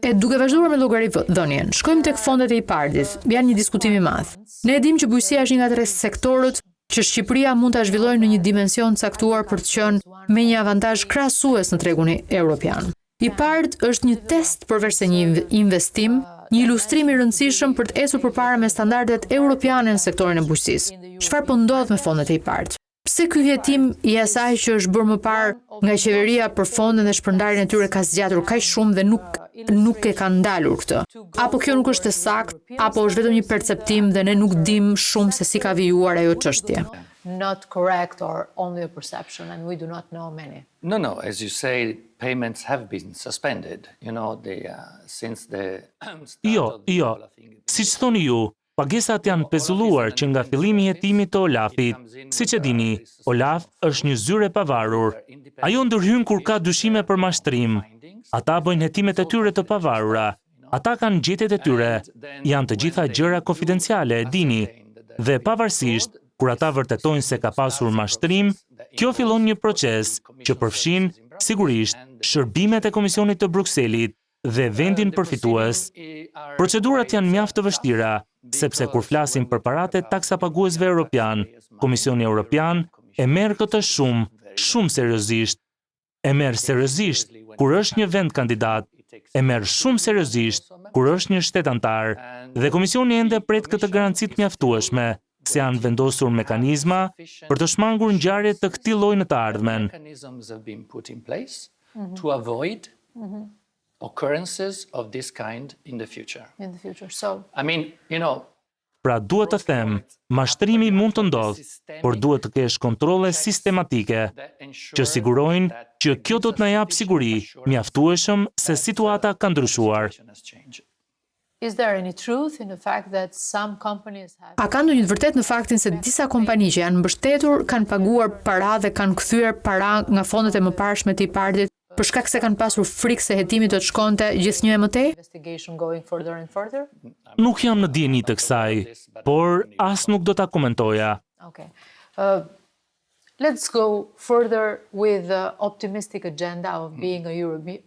E duke vazhduar me llogaridhënien, shkojmë tek fondet e IPARD-it. Janë një diskutim i madh. Ne e dimë që bujqësia është një nga 3 sektorët që Shqipëria mund ta zhvillojë në një dimension caktuar për të qenë me një avantazh krahasues në tregun evropian. IPARD është një test përveç se një investim, një ilustrim i rëndësishëm për të ecur përpara me standardet europiane në sektorin e bujqësisë. Çfarë po ndodh me fondet e IPARD? Pse ky hetim i asaj që është bërë më parë nga qeveria për fondet dhe shpërndarjen e tyre ka zgjatur kaq shumë dhe nuk e kanë ndalur këtë? Apo kjo nuk është e saktë, apo është vetëm një perceptim dhe ne nuk dimë shumë se si ka vijuar ajo çështje? Not correct or only a perception and we do not know many. No, as you say, payments have been suspended, since the Jo, siç thoni ju, pagesat janë pezulluar që nga fillimi i hetimit të Olafit. Siç e dini, Olaf është një zyrë e pavarur. Ajo ndërhyn kur ka dyshime për mashtrim. Ata bëjnë hetimet e tyre të pavarura. Ata kanë gjetjet e tyre. Janë të gjitha gjëra konfidenciale, e dini. Dhe pavarësisht, kur ata vërtetojnë se ka pasur mashtrim, kjo fillon një proces që përfshin, sigurisht, shërbimet e Komisionit të Brukselit dhe vendin përfitues. Procedurat janë mjaft të vështira, sepse kur flasim për paratë e taksapaguesve europian, Komisioni Europian e merr këtë shumë seriozisht. E merr seriozisht kur është një vend kandidat, e merr shumë seriozisht kur është një shtet antar, dhe Komisioni ende pret këtë garanci të mjaftueshme, se janë vendosur mekanizma për të shmangur ngjarje të këtij lloji në të ardhmen. Occurrences of this kind in the future. So, Pra duhet të them, mashtrimi mund të ndodhë, por duhet të kesh kontrole sistematike që sigurojnë që kjo do të na jap siguri mjaftueshëm se situata ka ndryshuar. is there any truth in the fact that some companies have... A ka ndonjë të vërtetë në faktin se disa kompani që janë mbështetur kanë paguar para dhe kanë kthyer para nga fondet e mëparshme të IPARD-it për shkak se kanë pasur frikë se hetimi do të shkonte gjithnjë e mëtej? Investigation going further and further? Nuk jam në dieni të kësaj, por as nuk do ta komentoja. Okay. Let's go further with the optimistic agenda of being a European.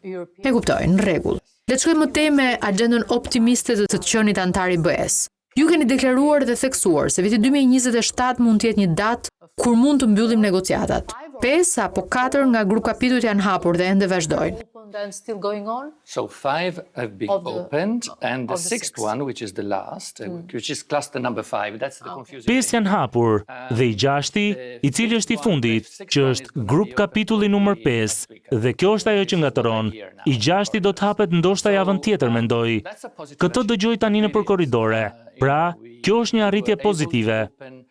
E kuptoj, në rregull. Le të shkojmë më tej me agendën optimiste të qenit antar i BE-s. Ju keni deklaruar dhe theksuar se viti 2027 mund të jetë një datë kur mund të mbyllim negociatat. 5 apo 4 nga grup kapitujt janë hapur dhe ende vazhdojnë. And still going on? So 5 have been opened and the 6th one, which is the last, which is cluster number 5, that's the confusing. 5 janë hapur dhe i 6-ti, i cili është i fundit, që është grup kapitulli numër 5, dhe kjo është ajo që ngatëron. I 6-ti do të hapet ndoshta javën tjetër, mendoj. Këtë dëgjoj tani nëpër korridore. Pra, kjo është një arritje pozitive.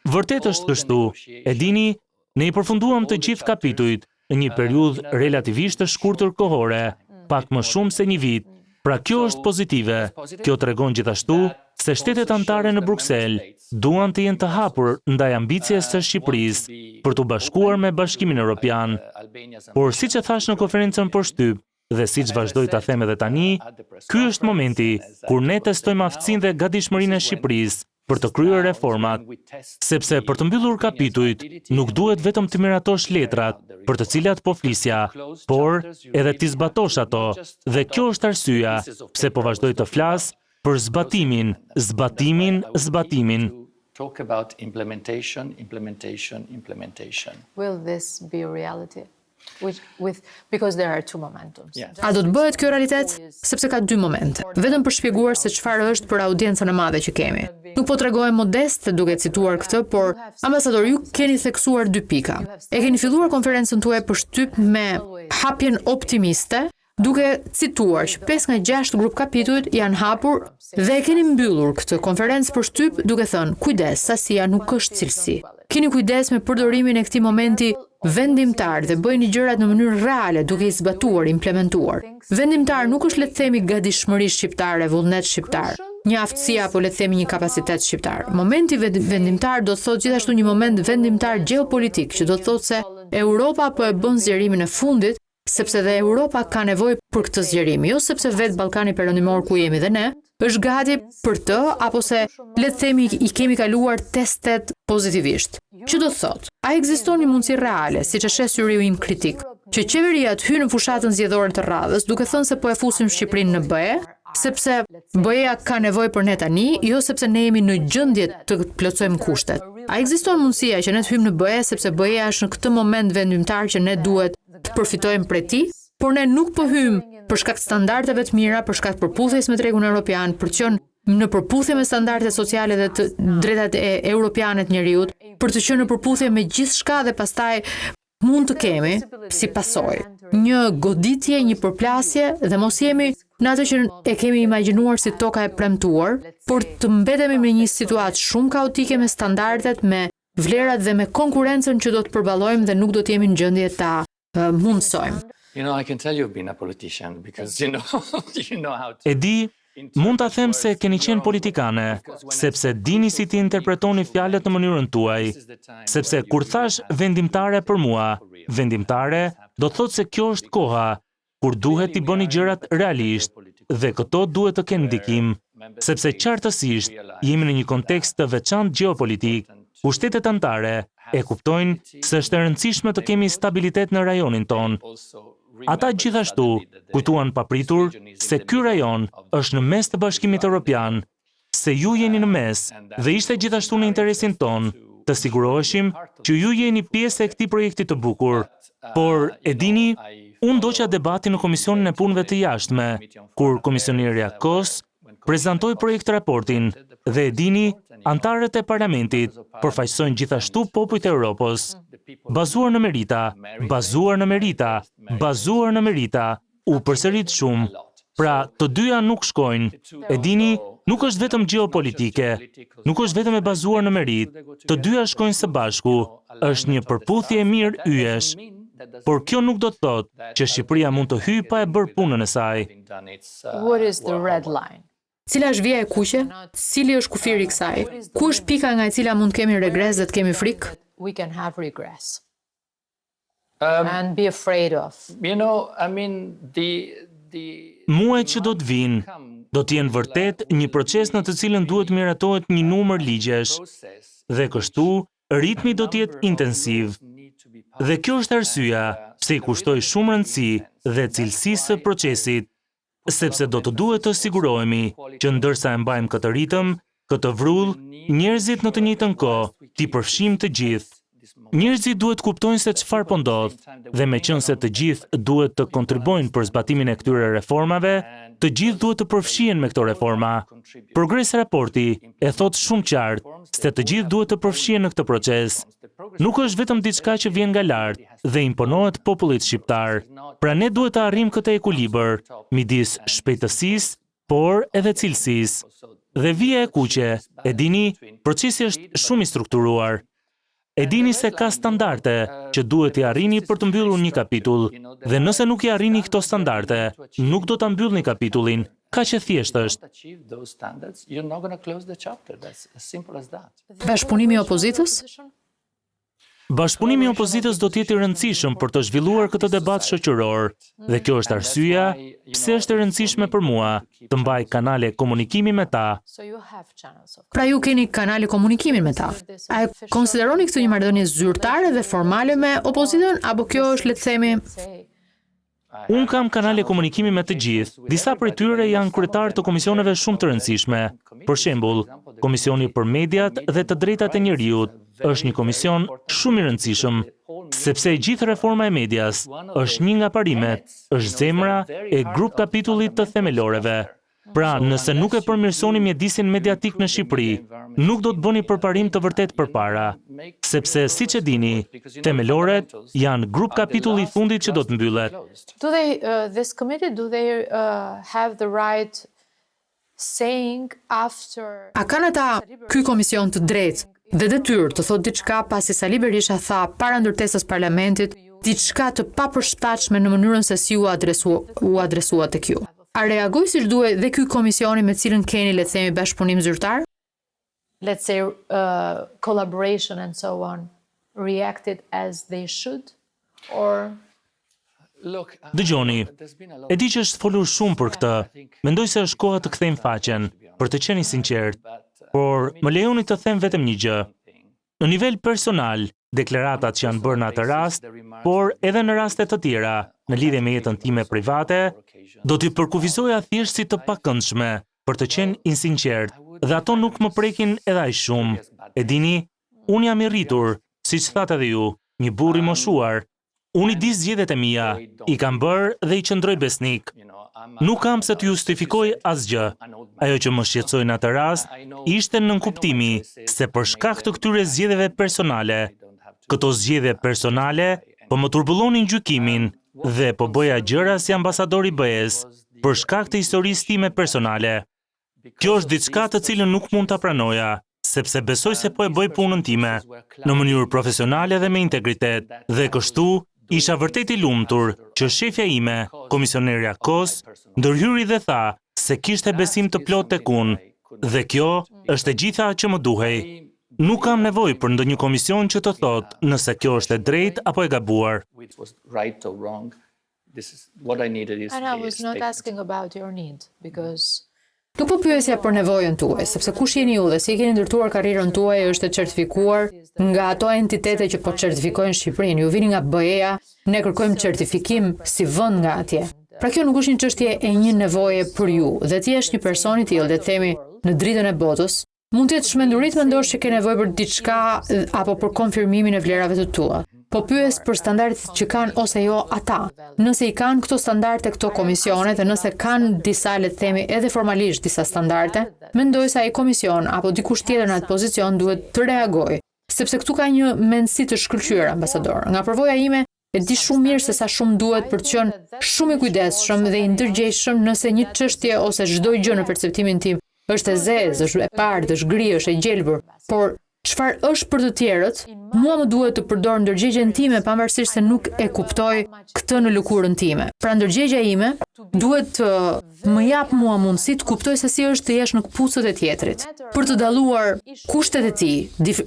Vërtet është kështu. E dini, ne i përfunduam të gjithë kapitujt në një periudhë relativisht të shkurtër kohore, pak më shumë se një vit. Pra kjo është pozitive. Kjo tregon gjithashtu se shtetet anëtare në Bruksel duan të jenë të hapur ndaj ambicjes së Shqipërisë për të bashkuar me Bashkimin Evropian. Por siç e thash në konferencën për shtyp, dhe siç vazhdoj ta them edhe tani, ky është momenti kur ne testojmë aftësinë dhe gatishmërinë e Shqipërisë për të kryer reformat, sepse për të mbyllur kapitujt nuk duhet vetëm të miratosh letrat për të cilat po flisja, por edhe t'i zbatosh ato, dhe kjo është arsyeja pse po vazhdoj të flas për zbatimin. Talk about implementation. Will this be a reality? Because there are two momentums. Yes. A do të bëhet kjo realitet? Sepse ka 2 momente. Vetëm për shpjeguar se çfarë është për audiencën e madhe që kemi. Nuk po tregohem modest duke cituar këtë, por ambasador, ju keni theksuar 2 pika. E keni filluar konferencën tuaj për shtyp me hapjen optimiste, duke cituar që 5 nga 6 grup kapitujt janë hapur dhe e keni mbyllur këtë konferencë për shtyp duke thënë, kujdes, sasia nuk është cilësi. Keni kujdes me përdorimin e këtij momenti vendimtar dhe bëjni gjërat në mënyrë reale duke i zbatuar, implementuar. Vendimtar nuk është le të themi gatishmëri shqiptare, vullnet shqiptar, një aftësi apo le të themi një kapacitet shqiptar. Momenti vendimtar do të thotë gjithashtu një moment vendimtar gjeopolitik, që do të thotë se Europa po e bën zgjerimin e fundit, sepse dhe Europa ka nevojë për këtë zgjerim, jo sepse vetë Ballkani Perëndimor ku jemi dhe ne është gati për të, apo se le të themi i kemi kaluar testet pozitivisht. Që do të thotë, a ekziston një mundësi reale, siç e sheh syriu im kritik, që qeveria të hyjë në fushatën zgjedhore të radhës, duke thënë se po e fusim Shqipërinë në BE, sepse BE-ja ka nevojë për ne tani, jo sepse ne jemi në gjendje të plotësojmë kushtet. A ekziston mundësia që ne të hyjmë në BE sepse BE-ja është në këtë moment vendimtar që ne duhet të përfitojmë prej tij, por ne nuk po hyjmë për shkak të standardeve të mira, për shkak të përputhjes me tregun evropian, për të qenë në përputhje me standardet sociale dhe të drejtat europiane të njerëzit, për të qenë në përputhje me gjithçka dhe pastaj mund të kemi si pasojë një goditje, një përplasje dhe mos jemi në atë që e kemi imagjinuar si toka e premtuar, por të mbetemi në një situatë shumë kaotike me standardet, me vlerat dhe me konkurrencën që do të përballojmë dhe nuk do të jemi në gjendje ta mundsojmë. I can tell you've been a politician because you know how to. E di, mund ta them se keni qenë politikane, sepse dini si ti interpretoni fjalët në mënyrën tuaj, sepse kur thash vendimtare për mua, vendimtare do të thotë se kjo është koha kur duhet t'i bëni gjërat realisht dhe këto duhet të kenë ndikim, sepse qartësisht jemi në një kontekst të veçantë gjeopolitik, ku shtetet anëtare e kuptojnë se është e rëndësishme të kemi stabilitet në rajonin ton. Ata gjithashtu kujtuan papritur se ky rajon është në mes të Bashkimit Evropian, se ju jeni në mes dhe ishte gjithashtu në interesin ton të siguroheshim që ju jeni pjesë e këtij projekti të bukur. Por e dini, unë ndoqa debatin në Komisionin e Punëve të Jashtme, kur komisionerja Kos prezantoi projekt raportin dhe e dini, antarët e parlamentit përfaqësojnë gjithashtu popujt e Europës. Bazuar në merita, bazuar në merita, bazuar në merita, u përsërit shumë. Pra, të dyja nuk shkojnë. E dini, nuk është vetëm gjeopolitike, nuk është vetëm e bazuar në merit, të dyja shkojnë së bashku, është një përputhje e mirë yesh. Por kjo nuk do të thotë që Shqipëria mund të hyjë pa e bërë punën e saj. What is the red line? Cila është vija e kuqe? Cili është kufiri i kësaj? Ku është pika nga e cila mund të kemi regres dhe të kemi frikë? We can have regress and be afraid of. Muajt që do të vinë, do të jenë vërtet një proces në të cilën duhet miratohet një numër ligjesh, dhe kështu ritmi do të jetë intensiv. Dhe kjo është arsyeja pse i kushtoi shumë rëndësi dhe cilësisë së procesit, sepse do të duhet të sigurohemi që ndërsa e mbajmë këtë ritëm, këtë vrull, njerëzit në të njëjtën kohë t'i përfshijmë të gjithë. Njerëzit duhet kuptojnë se çfarë po ndodh, dhe meqense të gjithë duhet të kontribuojnë për zbatimin e këtyre reformave, të gjithë duhet të përfshihen me këto reforma. Progres raporti e thot shumë qartë se të gjithë duhet të përfshihen në këtë proces. Nuk është vetëm diçka që vjen nga lart dhe imponohet popullit shqiptar. Pra ne duhet të arrijmë këtë ekuilibër midis shpejtësisë, por edhe cilësisë. Dhe vija e kuqe, e dini, procesi është shumë i strukturuar. E dini se ka standarde që duhet i arrini për të mbyllur një kapitull, dhe nëse nuk i arrini këto standarde, nuk do ta mbyllni kapitullin. Kaq e thjeshtë është. Bashkëpunimi i opozitës? Bashkëpunimi i opozitës do të jetë i rëndësishëm për të zhvilluar këtë debat shoqëror, dhe kjo është arsyeja pse është e rëndësishme për mua të mbaj kanale komunikimi me ta. Pra ju keni kanale komunikimi me ta. A e konsideroni këtë një marrëdhënie zyrtare dhe formale me opozitën, apo kjo është, le të themi, Unë kam kanale komunikimi me të gjithë. Disa prej tyre janë kryetarë të komisioneve shumë të rëndësishme. Për shembull, Komisioni për Mediat dhe të Drejtat e Njerëzit është një komision shumë i rëndësishëm, sepse e gjithë reforma e medias është një nga parimet, është zemra e grup kapitullit të themeloreve. Pra, nëse nuk e përmirësoni mjedisin mediatik në Shqipëri, nuk do të bëni përparim të vërtet përpara, sepse siç e dini, themeloret janë grup kapitulli i fundit që do të mbyllet. This committee, do they have the right saying after? A kanë ata ky komision të drejtë dhe detyrë të thotë diçka pasi Sali Berisha tha para ndërtesës parlamentit diçka të papërshtatshme në mënyrën se si u adresua tek ju? A reagoj siç duhet dhe ky komisioni me cilën keni, le të themi, bashkëpunim zyrtar? Let's say collaboration and so on reacted as they should, or Dëgjoni, e di që është folur shumë për këtë. Mendoj se është koha të kthejmë faqen, për të qenë i sinqert, por më lejoni të them vetëm një gjë. Në nivel personal, deklaratat që janë bërë në atë rast, por edhe në raste të tjera, në lidhje me jetën time private, do t'i përkufizoja thjesht si të pakëndshme për të qenë insinqert, dhe ato nuk më prekin edhe aq shumë. E dini, unë jam i rritur, siç thatë edhe ju, një burr i moshuar. Unë i di zgjedhjet e mia, i kam bërë dhe i qëndroj besnik. Nuk kam se të justifikoj asgjë. Ajo që më shqetësoi në atë rast ishte nënkuptimi se për shkak të këtyre zgjedhjeve personale, këto zgjedhje personale po më turbullonin gjykimin dhe po bëja gjëra si ambasador i BE-s për shkak të historisë time personale. Kjo është diçka të cilën nuk mund ta pranoja, sepse besoj se po e bëj punën time në mënyrë profesionale dhe me integritet, dhe kështu isha vërtet i lumtur që shefja ime, komisionerja Kos, ndërhyri dhe tha se kishte besim të plot tek unë, dhe kjo është e gjitha që më duhej. Nuk kam nevojë për ndonjë komision që të thotë nëse kjo është e drejtë apo e gabuar. And I was not asking about your need, because Nuk po pyesja për nevojën tuaj, sepse kush jeni ju dhe si keni ndërtuar karrierën tuaj është e certifikuar nga ato entitete që po certifikojnë Shqipërinë. Ju vini nga BE-ja, ne kërkojmë certifikim si vend nga atje. Pra kjo nuk është një çështje e një nevoje për ju, dhe ti je një person i tillë, le të themi, në dritën e botës, mund të jetë shmenduri të mendosh që ke nevojë për diçka apo për konfirmimin e vlerave të tua. Po pyes për standardet që kanë ose jo ata. Nëse i kanë këto standarde këto komisione dhe nëse kanë disa, le të themi, edhe formalisht disa standarde, mendoj se ai komision apo dikush tjetër në atë pozicion duhet të reagojë, sepse këtu ka një mendësi të shkëlqyer, ambasador. Nga përvoja ime, e di shumë mirë se sa shumë duhet për të qenë shumë i kujdesshëm dhe i ndërgjegjshëm nëse një çështje ose çdo gjë në perceptimin tim është e zezë, është e bardhë, është gri, është e gjelbër, por çfarë është për të tjerët, mua më duhet të përdor ndërgjegjen time pavarësisht se nuk e kuptoj këtë në lëkurën time. Pra ndërgjegja ime duhet të më jap mua mundësi të kuptoj se si është të jesh në këpucët e tjetrit, për të dalluar kushtet e tij,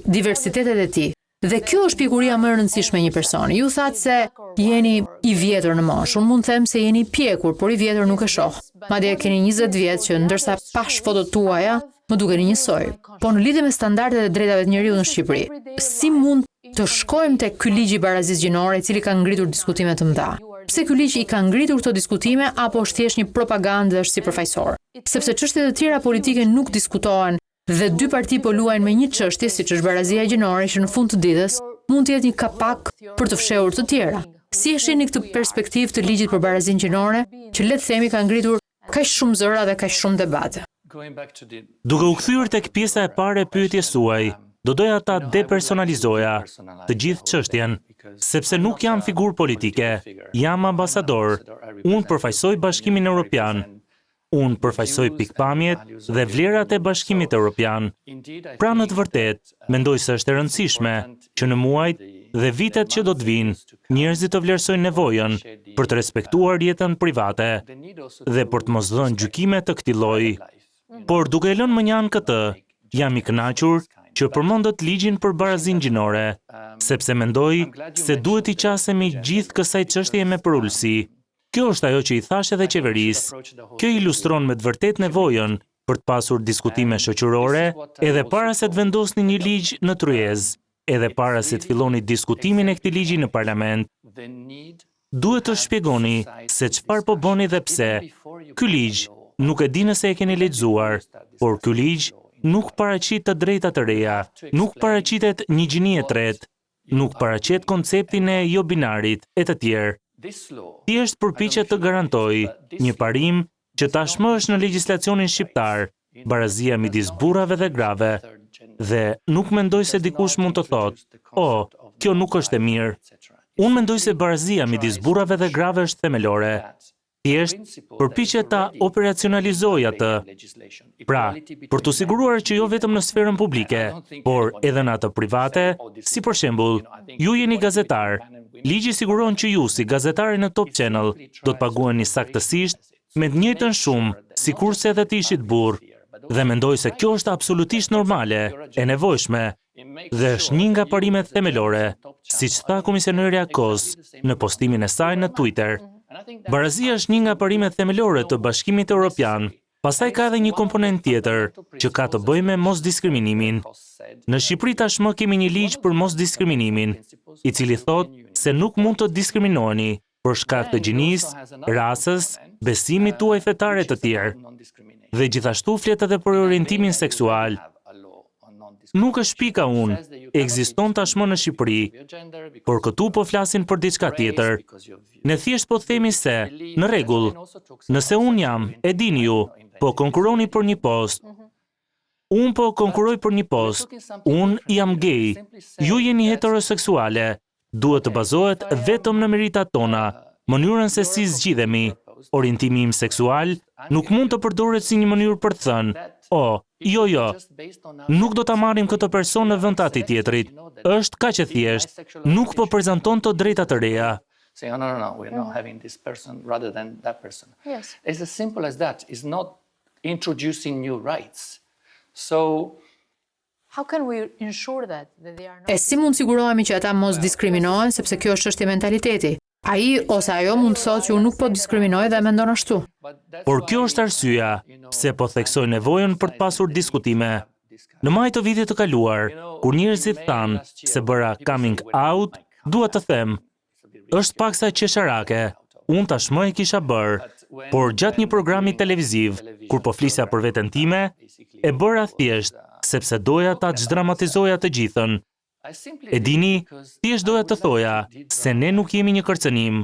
diversitetet e tij. Dhe kjo është pjekuria më e rëndësishme e një personi. Ju thatë se jeni i vjetër në moshë, unë mund të them se jeni i pjekur, por i vjetër nuk e shoh. Madje keni 20 vjet që ndërsa pash fotot tuaja, më dukeni njësoj. Po në lidhje me standardet e drejtave të njeriut në Shqipëri, si mund të shkojmë tek ky ligj i barazisë gjinore i cili ka ngritur diskutime të mëdha? Pse ky ligj i ka ngritur këto diskutime apo është thjesht një propagandë dhe është sipërfaqësor? Sepse çështjet e tjera politike nuk diskutohen dhe dy parti po luajnë me një çështje siç është barazia gjinore që në fund të ditës mund të jetë një kapak për të fshehur të tjera. Si e shihni këtë perspektivë të ligjit për barazinë gjinore që le të themi ka ngritur kaq shumë zëra dhe kaq shumë debate? Duke u kthyer tek pjesa e parë e pyetjes suaj, do doja ta depersonalizoja të gjithë çështjen, sepse nuk jam figurë politike, jam ambasador. Unë përfaqësoj Bashkimin Evropian. Unë përfaqësoj pikpamjet dhe vlerat e Bashkimit Evropian. Pra në të vërtetë, mendoj se është e rëndësishme që në muajt dhe vitet që do të vinë, njerëzit të vlerësojnë nevojën për të respektuar jetën private dhe për të mos dhënë gjykime të këtij lloji. Por duke lënë më njanë këtë, jam i kënaqur që përmendët ligjin për barazinë gjinore, sepse mendoj se duhet i qasemi gjithë kësaj çështjeje me përulësi. Kjo është ajo që i thash edhe qeverisë. Kjo ilustron me të vërtetë nevojën për të pasur diskutime shoqërore edhe para se të vendosni një ligj në tryezë, edhe para se të filloni diskutimin e këtij ligji në parlament. Duhet të shpjegoni se çfarë po bëni dhe pse. Ky ligj nuk e di nëse e keni lexuar, por ky ligj nuk paraqit të drejta të reja, nuk paraqitet një gjini e tretë, nuk paraqet konceptin e jo binarit e të tjerë. Thjesht përpiqet të garantojë një parim që tashmë është në legjislacionin shqiptar, barazia midis burrave dhe grave, dhe nuk mendoj se dikush mund të thotë, "Oh, kjo nuk është e mirë." Unë mendoj se barazia midis burrave dhe grave është themelore. Thjesht përpiqet ta operacionalizojë atë. Pra, për të siguruar që jo vetëm në sferën publike, por edhe në atë private, si për shembull, ju jeni gazetar. Ligji siguron që ju, si gazetari në Top Channel, do të paguheni saktësisht me të njëjtën shumë, sikurse edhe të ishit burr. Dhe mendoj se kjo është absolutisht normale, e nevojshme, dhe është një nga parimet themelore, siç tha komisionerja Kos në postimin e saj në Twitter. Barazia është një nga parimet themelore të Bashkimit Evropian, Pastaj ka edhe një komponent tjetër që ka të bëjë me mos diskriminimin. Në Shqipëri tashmë kemi një ligj për mos diskriminimin, i cili thotë se nuk mund të diskriminoheni për shkak të gjinisë, rasës, besimit tuaj fetar e të tjerë. Dhe gjithashtu flet edhe për orientimin seksual. Nuk është pika unë, ekziston tashmë në Shqipëri, por këtu po flasin për diçka tjetër. Ne thjesht po themi se, në rregull, nëse unë jam, e dini ju, po konkuroni për një post, unë po konkuroj për një post, unë jam gay, ju jeni heteroseksuale, duhet të bazohet vetëm në meritat tona, mënyrën se si zgjidhemi, orientimi im seksual, nuk mund të përdoret si një mënyrë për të thënë, jo, nuk do ta marrim këtë person në vend të atij tjetrit, është kaq e thjeshtë, nuk po prezanton të drejta të reja. Say, no, we're not having this person rather than that person. Yes. It's as simple as that. It's not introducing new rights. So, how can we ensure that they are not... E si mund sigurohemi që ata mos diskriminohen, sepse kjo është çështje mentaliteti. Ai ose ajo mund të thotë që unë nuk po diskriminoj dhe mendon ashtu. Por kjo është arsyeja pse po theksoj nevojën për të pasur diskutime. Në maj të vitit të kaluar, kur njerëzit thanë se bëra coming out, dua të them, është paksa qesharake. Unë tashmë e kisha bërë, por gjatë një programi televiziv, kur po flisja për veten time, e bëra thjesht sepse doja ta çdramatizoja të gjithën. E dini, thjesht doja të thoja se ne nuk jemi një kërcënim.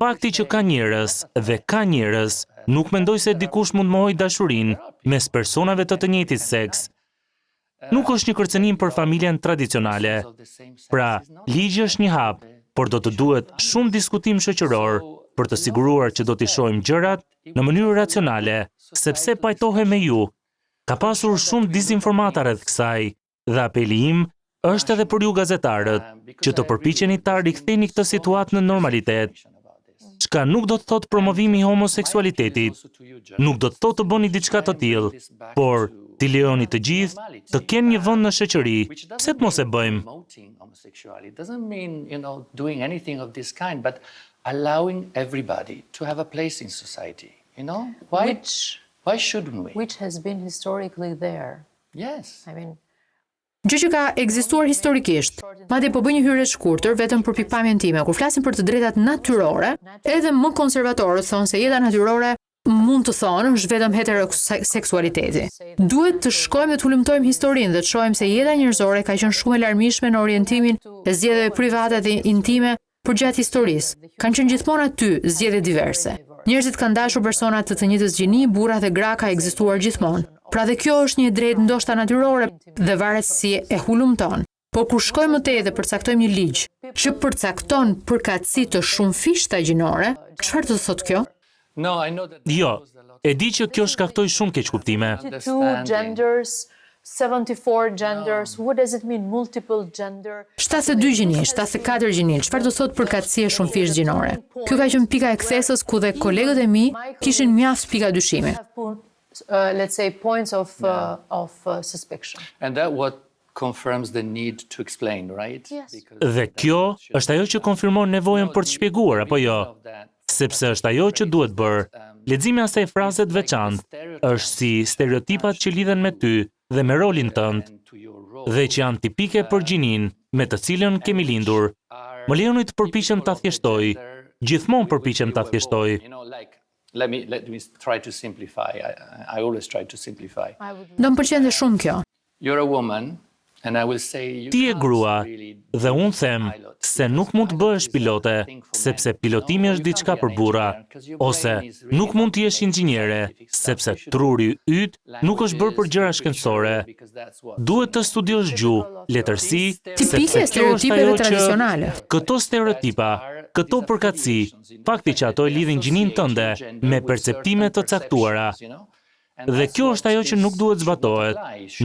Fakti që ka njerëz dhe ka njerëz, nuk mendoj se dikush mund mohoj dashurinë mes personave të njëjtit seks. Nuk është një kërcënim për familjen tradicionale. Pra, ligji është një hap, por do të duhet shumë diskutim shoqëror për të siguruar që do t'i shohim gjërat në mënyrë racionale, sepse pajtohem me ju. Ka pasur shumë dizinformata rreth kësaj, dhe apeli im është edhe për ju gazetarët, që të përpiqeni ta riktheni këtë situatë në normalitet. Çka nuk do të thotë promovimi i homoseksualitetit, nuk do të thotë të bëni diçka të tillë, por t'i lejoni të gjithë të kenë një vend në shoqëri. Pse të mos e bëjmë? It doesn't mean, doing anything of this kind, but allowing everybody to have a place in society. Why shouldn't we? Which has been historically there. Yes. I mean, Gjë që ka ekzistuar historikisht, madje po bëj një hyrje të shkurtër vetëm për pikpamjen time, kur flasim për të drejtat natyrore, edhe më konservatorët thonë se jeta natyrore mund të thonë është vetëm heteroseksualiteti. Duhet të shkojmë dhe të hulumtojmë historinë dhe të shohim se jeta njerëzore ka qenë shumë e larmishme në orientimin e zgjedhjeve private dhe intime përgjatë historisë. Kanë qenë gjithmonë aty zgjedhje diverse. Njerëzit kanë dashur persona të njëjtës gjini, burra dhe gra ka ekzistuar gjithmonë. Pra dhe kjo është një drejtë ndoshta natyrore dhe varet si e hulumton. Por kur shkojmë më tej dhe përcaktojmë një ligj që përcakton përkatësi të shumë fishta gjinore, çfarë do të thotë kjo? Jo, e di që kjo shkaktoi shumë keqkuptime. 72 genders, 74 genders, what does it mean, multiple gender? 72 gjini, 74 gjini, çfarë do thotë përkatësi e shumë fish gjinore? Kjo ka qenë pika e kthesës ku dhe kolegët e mi kishin mjaft pika dyshimi. Let's say points of suspicion. And that what confirms the need to explain, right? Yes. Dhe kjo është ajo që konfirmon nevojën për të shpjeguar, apo jo? Sepse është ajo që duhet bërë. Leximi i asaj fraze të veçantë është si stereotipat që lidhen me ty dhe me rolin tënd, dhe që janë tipike për gjinin me të cilën kemi lindur. Më lejoni të përpiqem ta thjeshtoj. Gjithmonë përpiqem ta thjeshtoj. Let me try to simplify. I always try to simplify. Do më pëlqente shumë kjo. You're a woman, and I will say Ti je grua, dhe unë them se nuk mund të bëhesh pilote, sepse pilotimi është diçka për burra, ose nuk mund të jesh inxhiniere, sepse truri yt nuk është bërë për gjëra shkencore. Duhet të studiosh gjuhë, letërsi, Tipike stereotipeve tradicionale. Këto stereotipa, këto përkatësi, fakti që ato e lidhin gjinin tënde me perceptime të caktuara. Dhe kjo është ajo që nuk duhet zbatohet,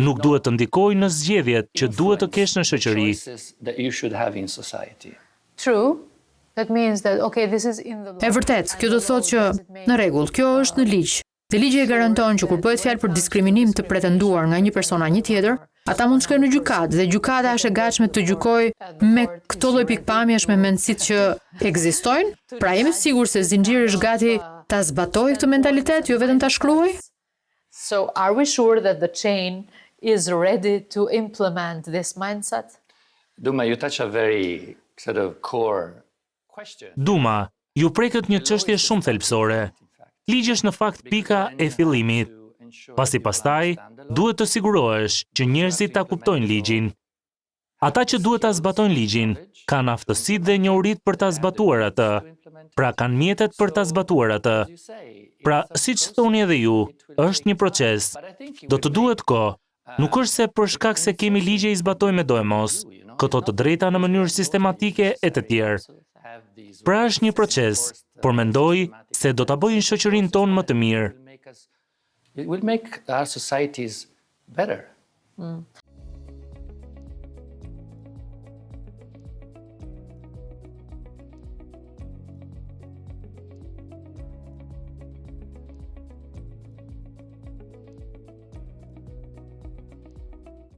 nuk duhet të ndikojë në zgjedhjet që duhet të kesh në shoqëri. True. That means that this is in the law. E vërtet, kjo do të thotë që në rregull, kjo është në ligj. Dhe ligji e garanton që kur bëhet fjalë për diskriminim të pretenduar nga një person nga një tjetër, ata mund të shkojnë në gjykatë dhe gjykata është e gatshme të gjykojë me këto lloj pikpamjesh me mendësitë që ekzistojnë. Pra jemi të sigurt se zinxhiri është gati ta zbatojë këtë mentalitet, jo vetëm ta shkruajë? So are we sure that the chain is ready to implement this mindset? Duma, you touch a very sort of core question. Duma, ju preket një çështje shumë thelbësore. Ligji është në fakt pika e fillimit. Pasi pastaj, duhet të sigurohesh që njerëzit ta kuptojnë ligjin. Ata që duhet ta zbatojnë ligjin, kanë aftësitë dhe njohuritë për ta zbatuar atë. Pra kanë mjetet për ta zbatuar atë. Pra, siç thoni edhe ju, është një proces. Do të duhet kohë. Nuk është se për shkak se kemi ligje i zbatojmë me do e mos, këto të drejta në mënyrë sistematike e të tjerë. Pra është një proces, por mendoj se do ta bëjë shoqërinë tonë më të mirë. It will make our societies better.